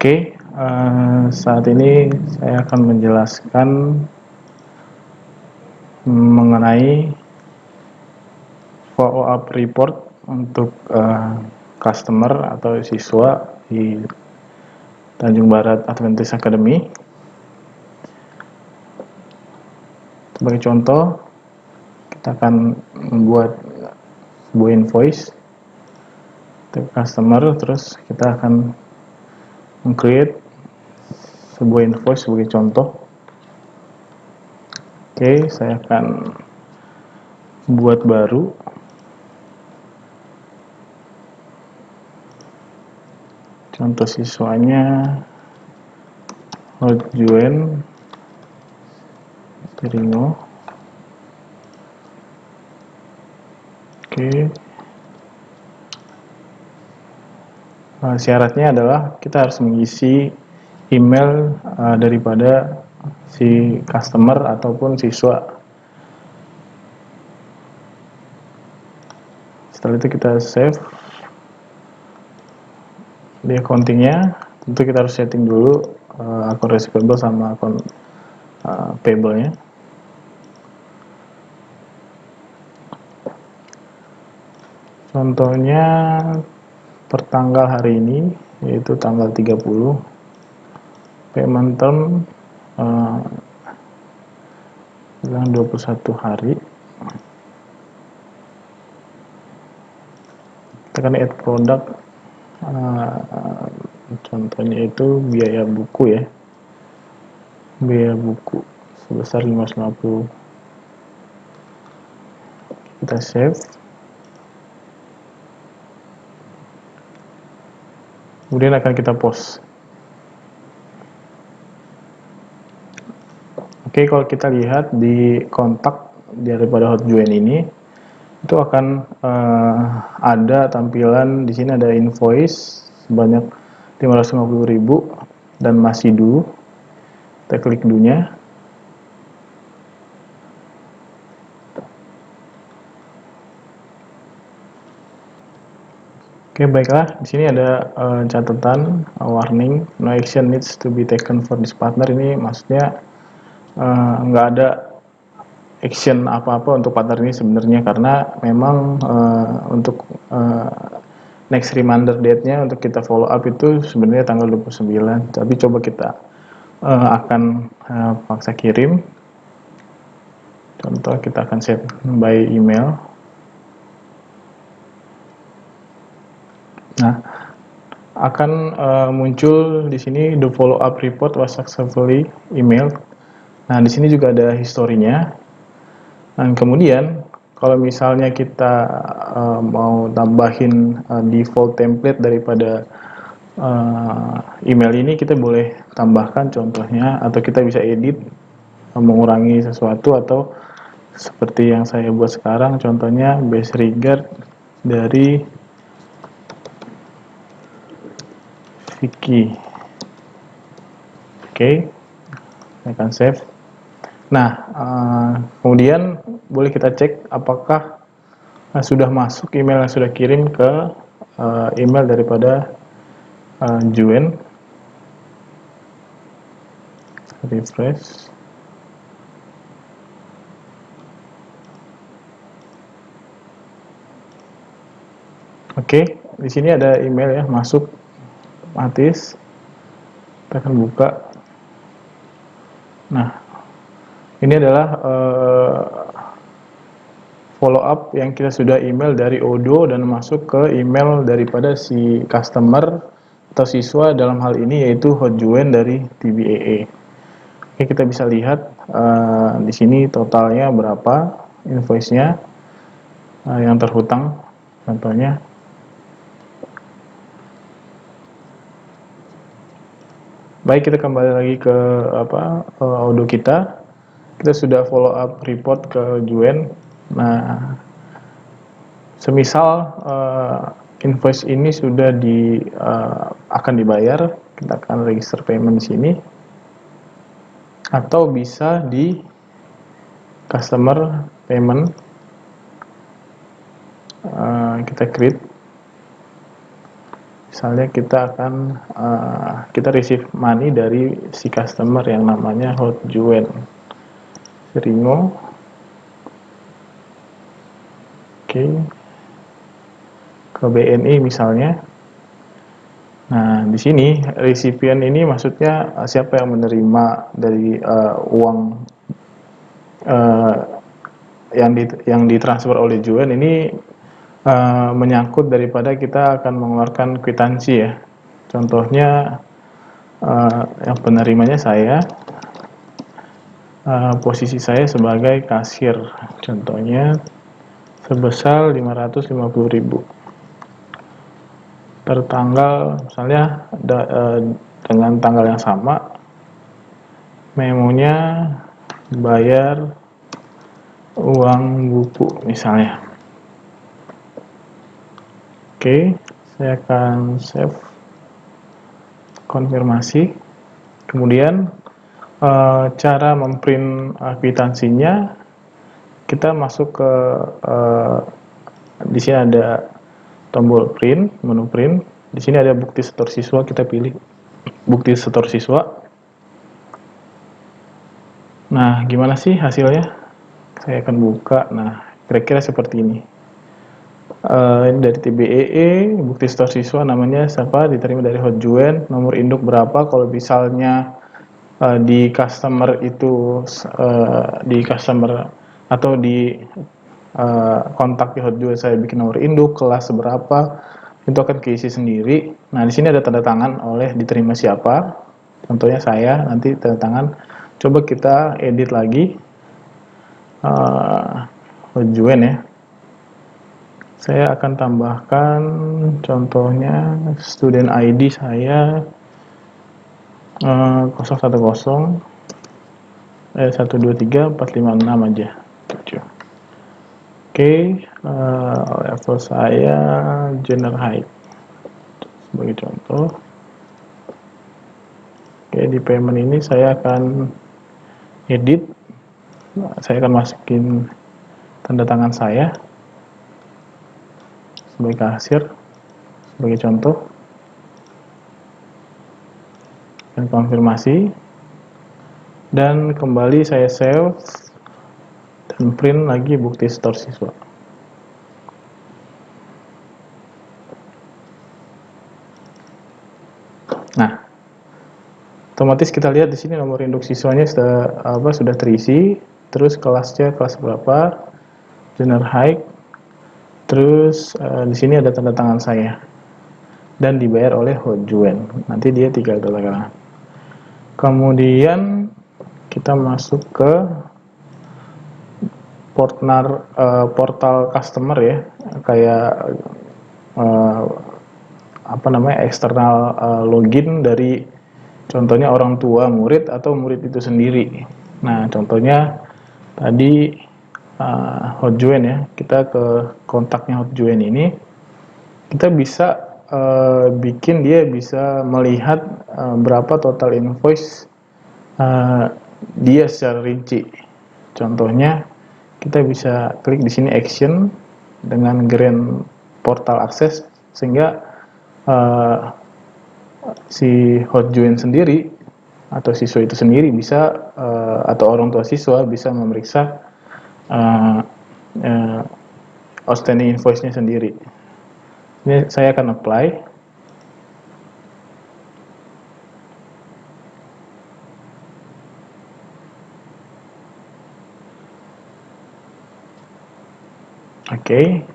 Oke, saat ini saya akan menjelaskan mengenai follow up report untuk customer atau siswa di Tanjung Barat Adventist Academy. Sebagai contoh, kita akan membuat sebuah invoice untuk customer, terus kita akan meng-create sebuah invoice sebagai contoh. Oke, saya akan buat baru. Contoh siswanya Hotjuan Teringo. Oke. Syaratnya adalah kita harus mengisi email daripada si customer ataupun siswa. Setelah itu kita save di accountingnya. Tentu kita harus setting dulu akun receivable sama akun payable-nya. Contohnya pertanggal hari ini, yaitu tanggal 30, payment term 21 hari. Tekan add product, contohnya itu biaya buku ya, biaya buku sebesar 550. Kita save, kemudian akan kita post. Oke, kalau kita lihat di kontak daripada Hotjuan ini, itu akan ada tampilan di sini, ada invoice sebanyak 550.000 dan masih due. Kita klik due-nya. Oke, baiklah. Di sini ada catatan warning, no action needs to be taken for this partner. Ini maksudnya nggak ada action apa-apa untuk partner ini sebenarnya, karena memang untuk next reminder date-nya untuk kita follow up itu sebenarnya tanggal 29, tapi coba kita akan paksa kirim. Contoh, kita akan send by email. Nah, akan muncul di sini the follow up report was successfully emailed. Nah, di sini juga ada historinya. Dan kemudian kalau misalnya kita mau tambahin default template daripada email ini, kita boleh tambahkan contohnya, atau kita bisa edit mengurangi sesuatu, atau seperti yang saya buat sekarang, contohnya best regard dari Vicky. Oke, saya akan save. Nah, kemudian boleh kita cek apakah sudah masuk email yang sudah kirim ke email daripada Juan. Refresh. Oke, di sini ada email ya masuk otomatis. Kita akan buka. Nah, ini adalah follow up yang kita sudah email dari Odo dan masuk ke email daripada si customer atau siswa, dalam hal ini yaitu Hotjuan dari TBAA. Oke, kita bisa lihat di sini totalnya berapa invoice-nya yang terhutang. Contohnya, baik, kita kembali lagi ke Odo kita. Kita sudah follow up report ke Juan. Nah, semisal invoice ini sudah akan dibayar, kita akan register payment di sini, atau bisa di customer payment. Kita create Misalnya kita akan kita receive money dari si customer yang namanya Hotjuan Seringo. Oke, ke BNI misalnya. Nah, di sini recipient ini maksudnya siapa yang menerima dari uang yang ditransfer oleh Juan ini, menyangkut daripada kita akan mengeluarkan kwitansi ya. Contohnya yang penerimanya saya, posisi saya sebagai kasir, contohnya sebesar 550.000 tertanggal misalnya dengan tanggal yang sama, memonya bayar uang buku misalnya. Oke, saya akan save, konfirmasi. Kemudian cara memprint kwitansinya, kita masuk ke di sini ada tombol print, menu print. Di sini ada bukti setor siswa, kita pilih bukti setor siswa. Nah, gimana sih hasilnya? Saya akan buka. Nah, kira-kira seperti ini. Dari TBEE, bukti setor siswa namanya siapa, diterima dari Hotjuan, nomor induk berapa, kalau misalnya di customer itu di customer atau di kontak di Hotjuan saya bikin nomor induk, kelas berapa, itu akan keisi sendiri. Nah, di sini ada tanda tangan oleh diterima siapa, contohnya saya, nanti tanda tangan. Coba kita edit lagi Hotjuan ya. Saya akan tambahkan contohnya student ID saya 010 123 456 aja. Oke, level saya general high sebagai contoh. Oke, di payment ini saya akan edit, saya akan masukin tanda tangan saya sebagai kasir sebagai contoh, dan konfirmasi, dan kembali saya save dan print lagi bukti setor siswa. Nah, otomatis kita lihat di sini nomor induk siswanya sudah terisi, terus kelasnya kelas berapa, junior high, terus di sini ada tanda tangan saya dan dibayar oleh Hotjuan. Nanti dia tinggal tanda tangan. Kemudian kita masuk ke portal customer ya, kayak eksternal login dari contohnya orang tua murid atau murid itu sendiri. Nah, contohnya tadi Hotjuan ya, kita ke kontaknya Hotjuan ini, kita bisa bikin dia bisa melihat berapa total invoice dia secara rinci. Contohnya kita bisa klik di sini action dengan grand portal access, sehingga si Hotjuan sendiri atau siswa itu sendiri bisa atau orang tua siswa bisa memeriksa outstanding invoice-nya sendiri. Ini saya akan apply. Oke.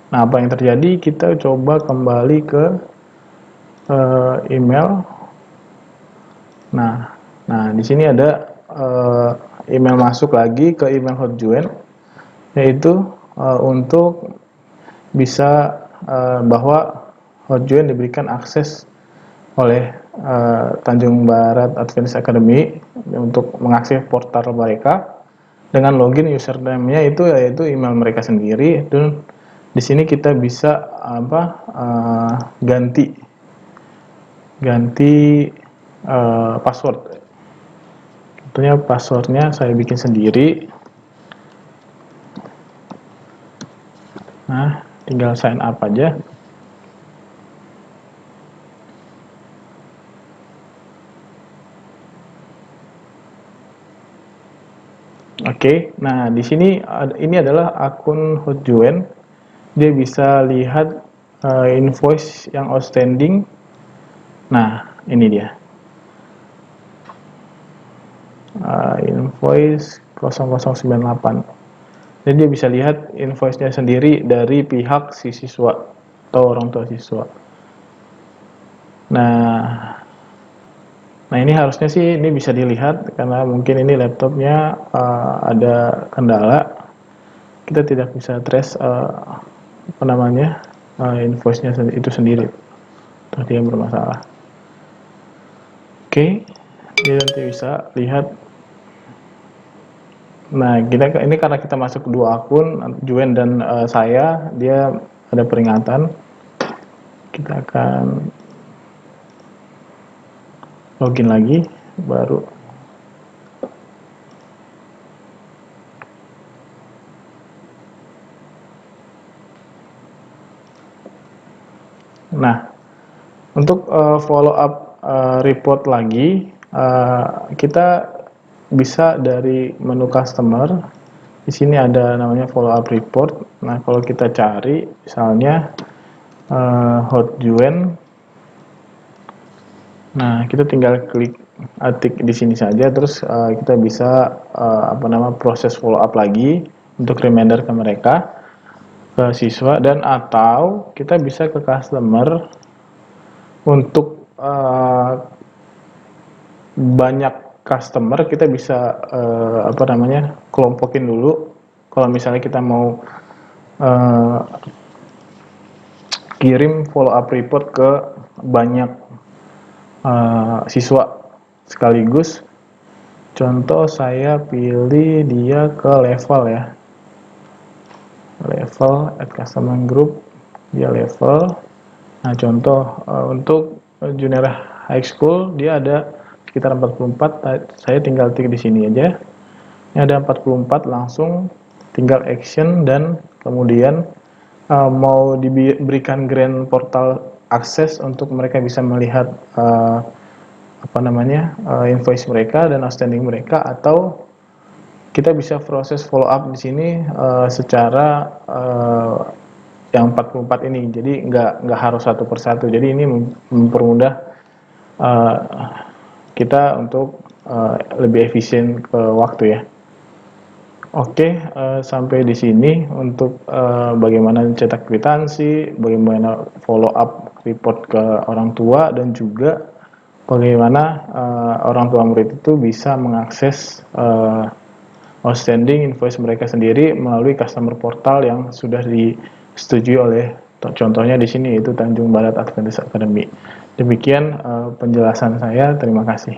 Nah, apa yang terjadi? Kita coba kembali ke email. Nah, di sini ada email masuk lagi ke email Hotjuan, yaitu untuk bisa bahwa Hotjuan diberikan akses oleh Tanjung Barat Adventist Academy untuk mengakses portal mereka dengan login username-nya itu yaitu email mereka sendiri. Dan di sini kita bisa ganti password. Tentunya passwordnya saya bikin sendiri. Nah, tinggal sign up aja. Oke, nah di sini ini adalah akun Hotjuan. Dia bisa lihat invoice yang outstanding. Nah, ini dia. Invoice 0098. Jadi dia bisa lihat invoice-nya sendiri dari pihak si siswa atau orang tua siswa. Nah, ini harusnya sih ini bisa dilihat karena mungkin ini laptopnya ada kendala. Kita tidak bisa trace apa namanya invoice-nya itu sendiri. Terus dia bermasalah. Oke, dia nanti bisa lihat. Nah, ini karena kita masuk dua akun, Juwen dan saya, dia ada peringatan. Kita akan login lagi, baru. Nah, untuk follow up report lagi, kita bisa dari menu customer. Di sini ada namanya follow up report. Nah, kalau kita cari, misalnya Hotjuan. Nah, kita tinggal klik atik di sini saja, terus kita bisa proses follow up lagi untuk reminder ke mereka, ke siswa, dan atau kita bisa ke customer untuk banyak customer. Kita bisa kelompokin dulu. Kalau misalnya kita mau kirim follow up report ke banyak siswa sekaligus. Contoh saya pilih dia ke level ya, level at customer group, dia level. Nah, contoh untuk junior high school dia ada sekitar 44. Saya tinggal klik di sini aja. Ini ada 44, langsung tinggal action, dan kemudian mau diberikan grand portal akses untuk mereka bisa melihat invoice mereka dan outstanding mereka, atau kita bisa proses follow up di sini secara yang 44 ini. Jadi nggak harus satu persatu. Jadi ini mempermudah kita untuk lebih efisien ke waktu ya. Oke, sampai di sini untuk bagaimana cetak kwitansi, bagaimana follow up report ke orang tua, dan juga bagaimana orang tua murid itu bisa mengakses outstanding invoice mereka sendiri melalui customer portal yang sudah disetujui oleh, contohnya di sini, yaitu Tanjung Barat Adventist Academy. Demikian penjelasan saya, terima kasih.